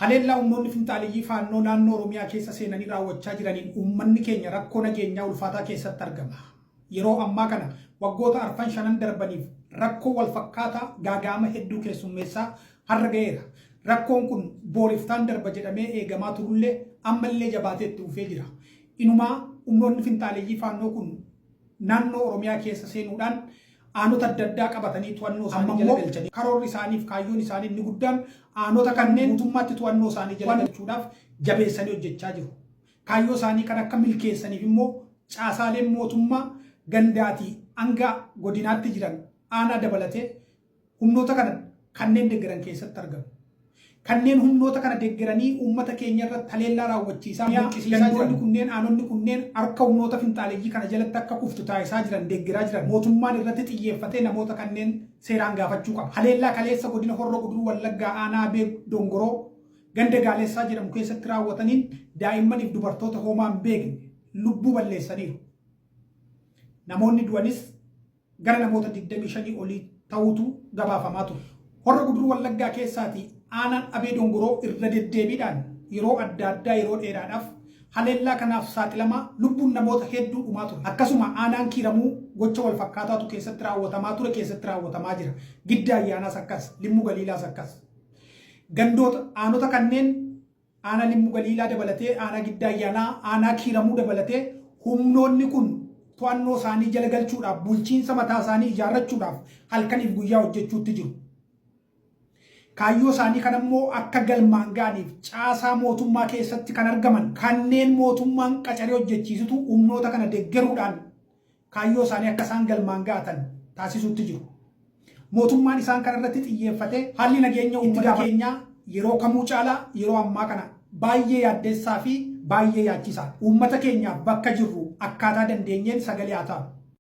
Haleellaa humnoonni finxaaliyyii faannoo naannoo Oromiyaa keessa seenanii raawwachaa jiraniin uummanni keenya rakkoo nageenyaa ulfaataa keessatti argama. Yeroo ammaa kana waggoota 4-5 darbaniif rakkoo wal fakkaataa gaaga'ama hedduu keessummeessaa har'a ga'eera. Rakkoon kun booriftaan darba jedhamee eegamaa turullee ammallee jabaatee itti dhufee jira. Inumaa humnoonni finxaaliyyii faannoo kun naannoo Oromiyaa keessa seenuudhaan aanota adda addaa qabatanii to'annoo isaanii jala galchanii karoorri isaaniif kaayyoon isaanii inni guddaan aanota kanneen mootummaatti to'annoo isaanii jala galchuudhaaf jabeessanii hojjechaa jiru. Kaayyoo isaanii kan akka milkeessaniif immoo caasaaleen mootummaa gandaatii hanga godinaatti jiran aanaa dabalatee humnoota kana kanneen deeggaran keessatti argamu. Kanneen humnoota kana deeggaranii uummata keenya irratti haleellaa raawwachiisaa jiran kunneen aanonni kunneen harka humnoota finxaaleeyyii kana jalatti akka kuftu taasisaa jiran deeggaraa jiran mootummaan irratti xiyyeeffatee namoota kanneen seeraan gaafachuu qaba. Haleellaa kaleessa godina Horroo Guduruu Wallaggaa aanaa Abee Dongoroo ganda Gaalessaa jedhamu keessatti raawwataniin daa'immaniif dubartoota homaa hin beekne lubbuu balleessaniiru. Namoonni du'anis gara namoota 25 olii ta'uutu gabaafamaa ture. Horroo Guduruu Wallaggaa keessaatii aanaan Abee Dongoroo irra deddeebiidhaan yeroo adda addaa yeroo dheeraadhaaf haleellaa kanaaf saaxilamaa lubbuun namoota hedduu dhumaa ture. Akkasuma aanaan Kiiramuu gocha wal fakkaataatu keessatti raawwatamaa ture keessatti raawwatamaa jira. Gidda Ayyaanaas akkas, Limmu Galiilaas akkas. Gandoota aanota kanneen aanaa Limmu Galiilaa dabalatee aanaa Gidda Ayyaanaa aanaa Kiiramuu dabalatee humnoonni kun to'annoo isaanii jala galchuudhaaf bulchiinsa mataa isaanii ijaarrachuudhaaf halkaniif guyyaa hojjechuutti jiru. Kaayyoo isaanii kan ammoo akka galmaan ga'aniif caasaa mootummaa keessatti kan argaman kanneen mootummaan qacaree hojjechiisutu humnoota kana deeggaruudhaan kaayyoo isaanii akka isaan galmaan ga'atan taasisuutti jiru. Mootummaan isaan kana irratti xiyyeeffatee haalli nageenya uummata keenyaa yeroo kamuu caalaa yeroo ammaa kana baay'ee yaaddeessaa fi baay'ee yaachisaa. Uummata keenyaaf bakka jirru akkaataa dandeenyeen sagalee haa ta'u.